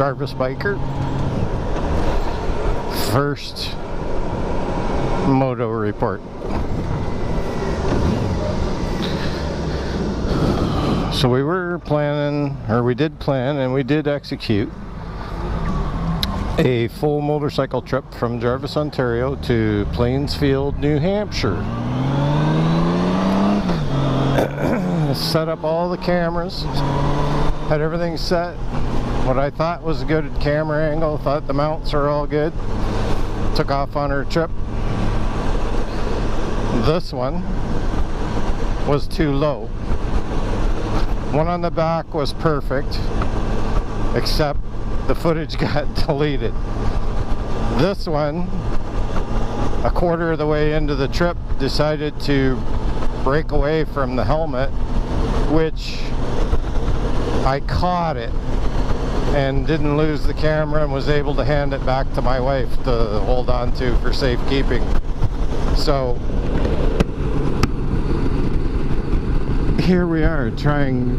Jarvisbiker. First moto report. So we were planning, or we did plan, and we did execute a full motorcycle trip from Jarvis, Ontario to Plainsfield, New Hampshire. Set up all the cameras, had everything set. What I thought was a good camera angle, thought the mounts are all good. Took off on our trip. This one was too low. One on the back was perfect, except the footage got deleted. This one, a quarter of the way into the trip, decided to break away from the helmet, which I caught it and didn't lose the camera and was able to hand it back to my wife to hold on to for safekeeping. So here we are trying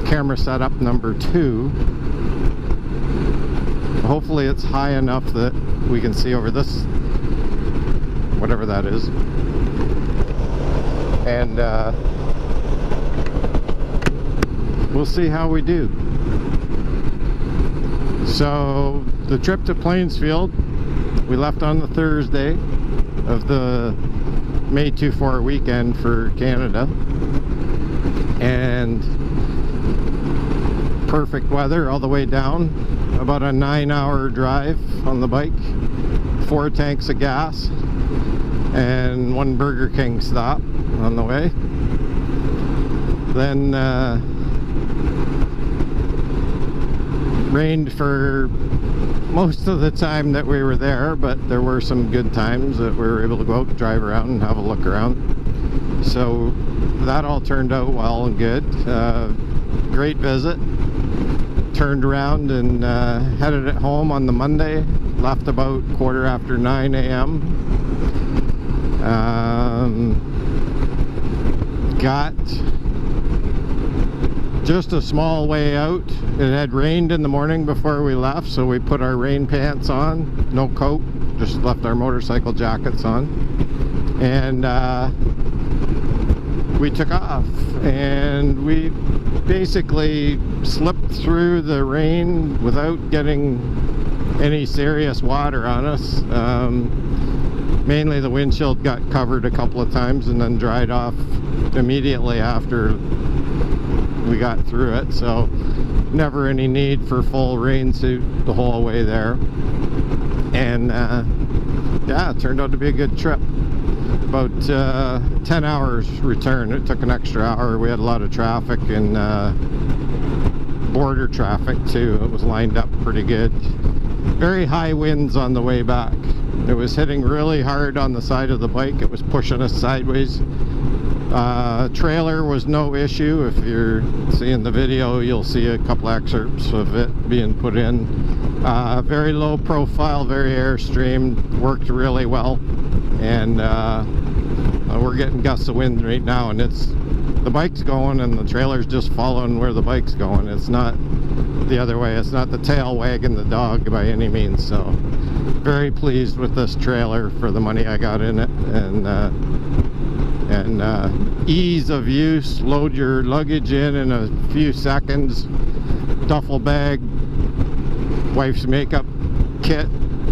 camera setup number 2. Hopefully it's high enough that we can see over this, whatever that is, and we'll see how we do. So the trip to Plainsfield, we left on the Thursday of the May 24 weekend for Canada, and perfect weather all the way down. About a 9-hour drive on the bike, 4 tanks of gas, and 1 Burger King stop on the way. Then rained for most of the time that we were there, but there were some good times that we were able to go out, drive around, and have a look around. So that all turned out well and good. Great visit. Turned around and headed it home on the Monday. Left about 9:15 a.m. Got just a small way out. It had rained in the morning before we left, so we put our rain pants on, no coat, just left our motorcycle jackets on, and we took off, and we basically slipped through the rain without getting any serious water on us. Mainly the windshield got covered a couple of times and then dried off immediately after we got through it, so never any need for full rain suit the whole way there. And yeah, it turned out to be a good trip. About 10 hours return. It took an extra hour. We had a lot of traffic and border traffic too. It was lined up pretty good. Very high winds on the way back. It was hitting really hard on the side of the bike. It was pushing us sideways. Trailer was no issue. If you're seeing the video, you'll see a couple excerpts of it being put in. Very low profile, very airstream, worked really well, and we're getting gusts of wind right now, and the bike's going and the trailer's just following where the bike's going. It's not the other way. It's not the tail wagging the dog by any means. So very pleased with this trailer for the money I got in it, and ease of use. Load your luggage in a few seconds. Duffel bag, wife's makeup kit,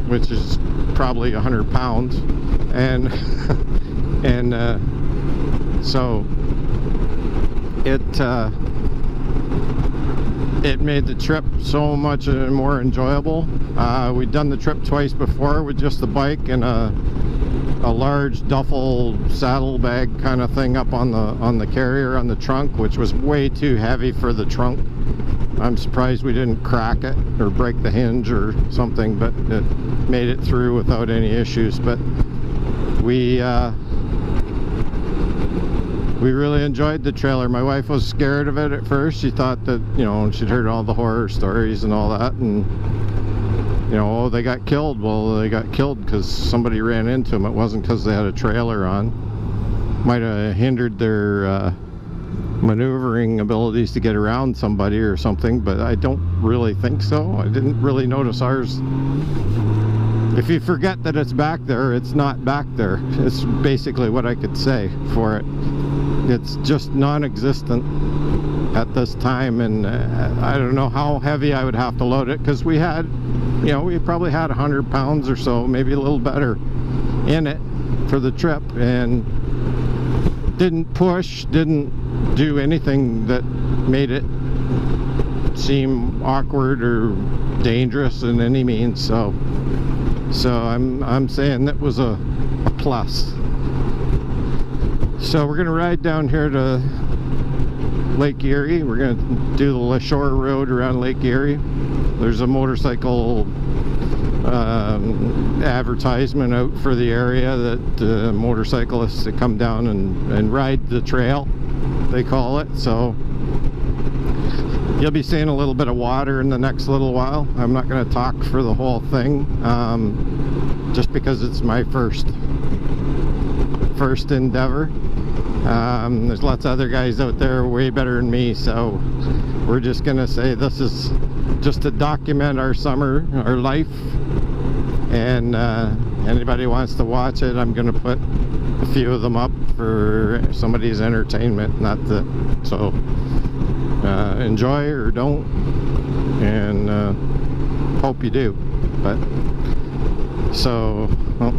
which is probably 100 pounds, and so it made the trip so much more enjoyable. We'd done the trip twice before with just the bike and a large duffel saddlebag kind of thing up on the carrier on the trunk, which was way too heavy for the trunk. I'm surprised we didn't crack it or break the hinge or something, but it made it through without any issues. But we really enjoyed the trailer. My wife was scared of it at first. She thought that, you know, she'd heard all the horror stories and all that, and you know, oh, they got killed. Well, they got killed because somebody ran into them. It wasn't because they had a trailer on. Might have hindered their maneuvering abilities to get around somebody or something, but I don't really think so. I didn't really notice ours. If you forget that it's back there, it's not back there. It's basically what I could say for it. It's just non-existent at this time, and I don't know how heavy I would have to load it, because we had, you know, we probably had 100 pounds or so, maybe a little better in it for the trip, and didn't push, didn't do anything that made it seem awkward or dangerous in any means. So I'm saying that was a plus. So we're gonna ride down here to Lake Erie. We're gonna do the shore road around Lake Erie. There's a motorcycle advertisement out for the area that motorcyclists that come down and ride the trail, they call it. So you'll be seeing a little bit of water in the next little while. I'm not going to talk for the whole thing, just because it's my first endeavor. There's lots of other guys out there way better than me, so we're just going to say this is just to document our summer, our life, and anybody wants to watch it, I'm going to put a few of them up for somebody's entertainment, not that. So enjoy or don't, and hope you do. But so, well,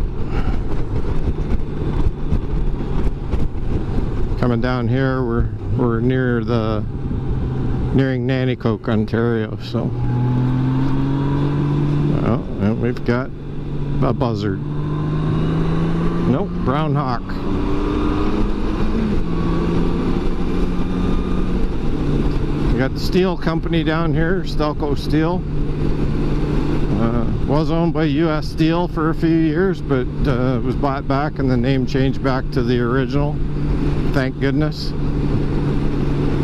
coming down here, we're nearing Nanticoke, Ontario. So, well, and we've got a buzzard. Nope, brown hawk. We got the steel company down here, Stelco Steel. Was owned by US Steel for a few years, but was bought back and the name changed back to the original. Thank goodness.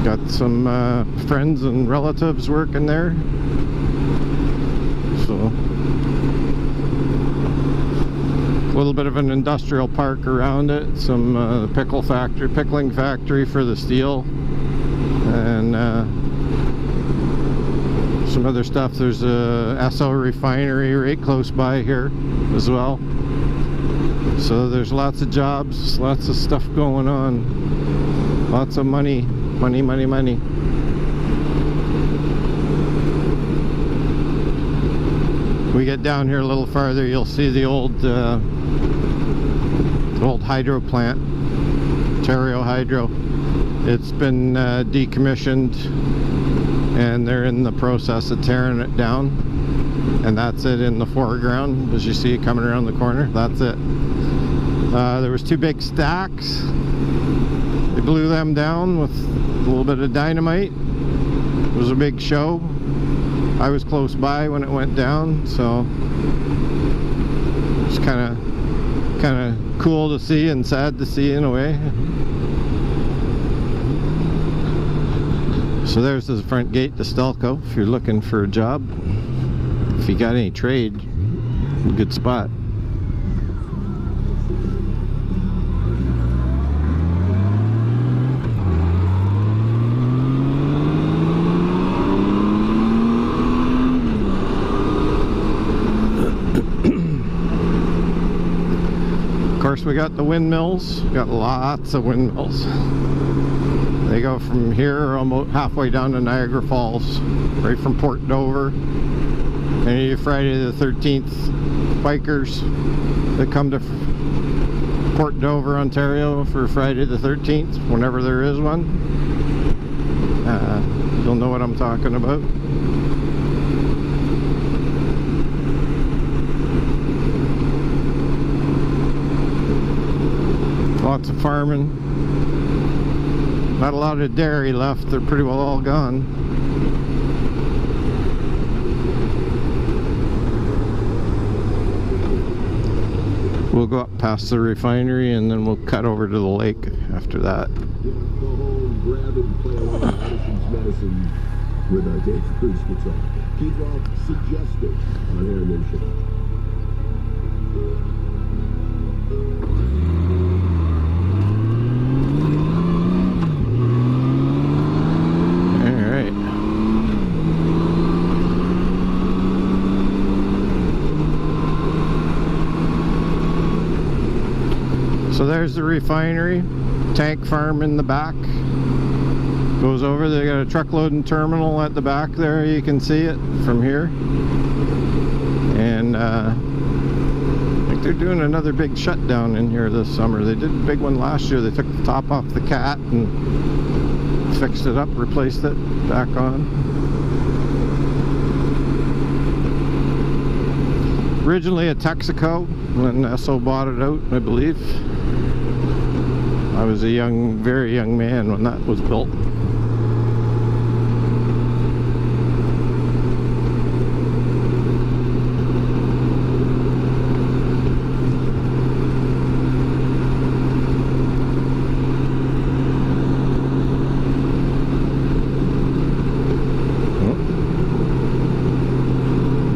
Got some friends and relatives working there. So, a little bit of an industrial park around it. Some pickling factory for the steel, and some other stuff. There's a Esso refinery right close by here as well. So there's lots of jobs, lots of stuff going on, lots of money, money, money, money. We get down here a little farther, you'll see the old hydro plant, Ontario Hydro. It's been decommissioned, and they're in the process of tearing it down, and that's it in the foreground as you see it coming around the corner. That's it. There was two big stacks. They blew them down with a little bit of dynamite. It was a big show. I was close by when it went down, so it's kind of cool to see and sad to see in a way. So there's the front gate to Stelco if you're looking for a job. If you got any trade, good spot. Of course, we got the windmills. We got lots of windmills. They go from here almost halfway down to Niagara Falls, right from Port Dover. Any Friday the 13th bikers that come to Port Dover, Ontario for Friday the 13th, whenever there is one, you'll know what I'm talking about. Lots of farming. Not a lot of dairy left, they're pretty well all gone. We'll go up past the refinery and then we'll cut over to the lake after that. With a Dave Cruz guitar. Keep off suggested on Air Nation. Alright. So there's the refinery, tank farm in the back. Goes over, they got a truck loading terminal at the back there, you can see it from here. And I think they're doing another big shutdown in here this summer. They did a big one last year. They took the top off the Cat and fixed it up, replaced it back on. Originally a Texaco, and Esso bought it out, I believe. I was a very young man when that was built.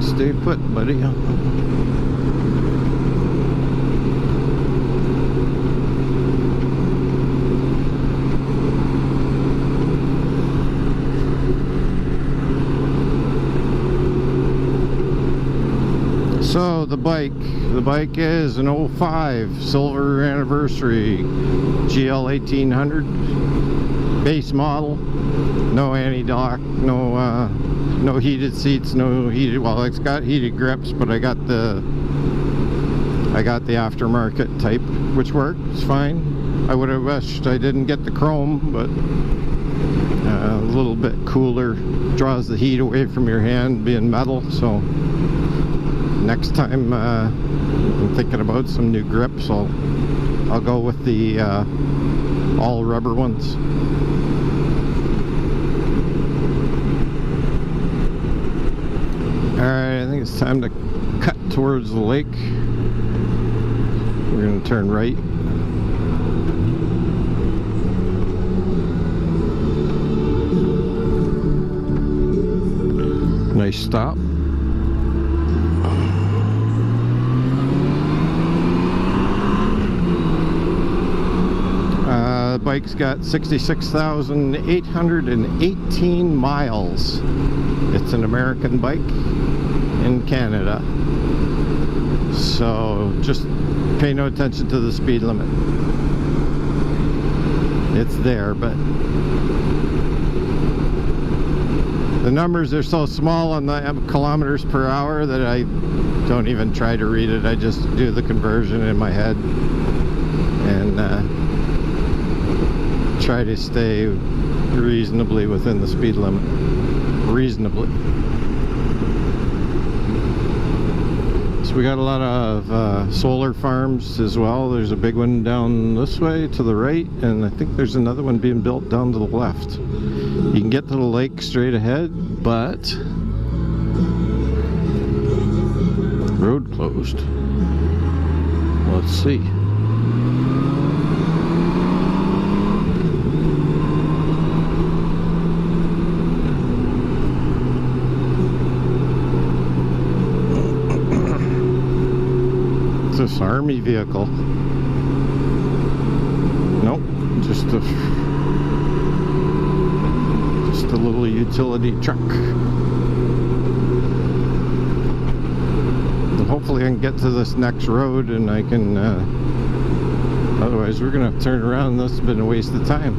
Stay put, buddy. So the bike is an 05 silver anniversary GL1800 base model. No anti-lock, no heated seats, no heated, well, it's got heated grips, but I got the aftermarket type, which works fine. I would have wished I didn't get the chrome, but a little bit cooler, draws the heat away from your hand being metal. So next time I'm thinking about some new grips, I'll go with the all rubber ones. Alright, I think it's time to cut towards the lake. We're going to turn right. Nice stop. The bike's got 66,818 miles. It's an American bike in Canada. So just pay no attention to the speed limit. It's there, but the numbers are so small on the kilometers per hour that I don't even try to read it. I just do the conversion in my head and try to stay reasonably within the speed limit. Reasonably. So we got a lot of solar farms as well. There's a big one down this way to the right, and I think there's another one being built down to the left. You can get to the lake straight ahead, but road closed. Let's see. This army vehicle. Nope, just a little utility truck. And hopefully I can get to this next road and I can otherwise we're gonna have to turn around. This has been a waste of time.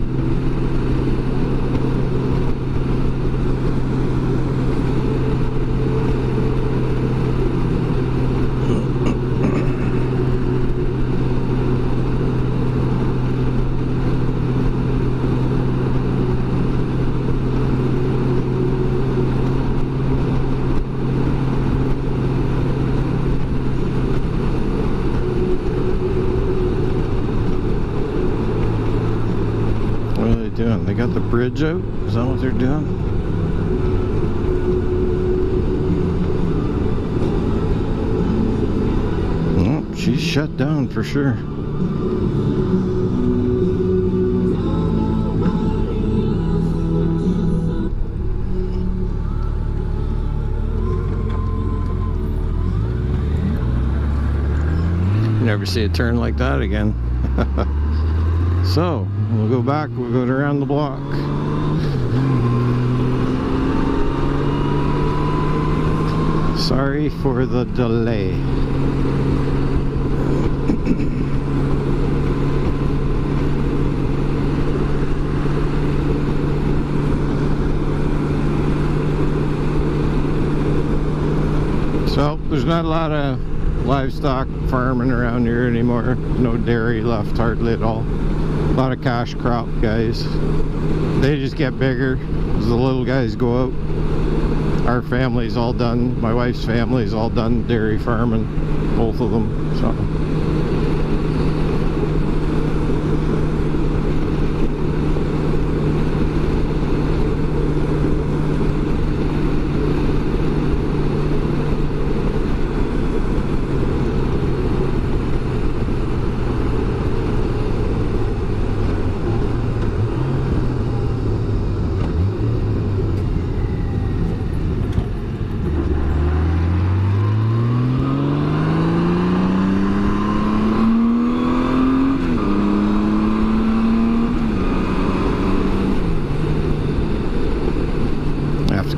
Doing? They got the bridge out? Is that what they're doing? Oh, she's shut down for sure. Never see a turn like that again. So we'll go back, we'll go around the block. Sorry for the delay. So there's not a lot of livestock farming around here anymore. No dairy left hardly at all. A lot of cash crop guys. They just get bigger as the little guys go out. Our family's all done. My wife's family's all done dairy farming, both of them. So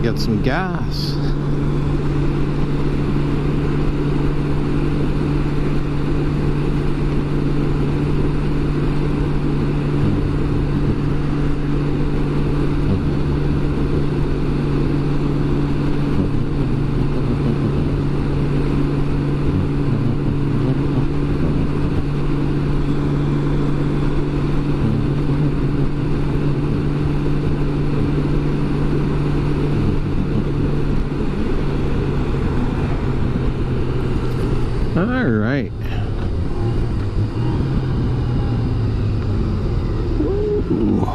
get some gas. All right. Ooh.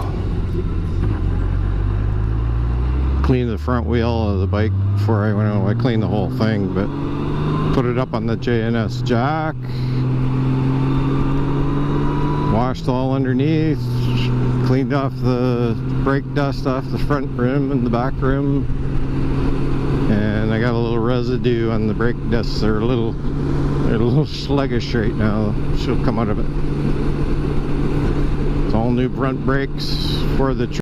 Cleaned the front wheel of the bike before I went out. I cleaned the whole thing, but put it up on the JNS jack. Washed all underneath. Cleaned off the brake dust off the front rim and the back rim. And I got a little residue on the brake discs. They're a little sluggish right now. She'll come out of it. It's all new front brakes for the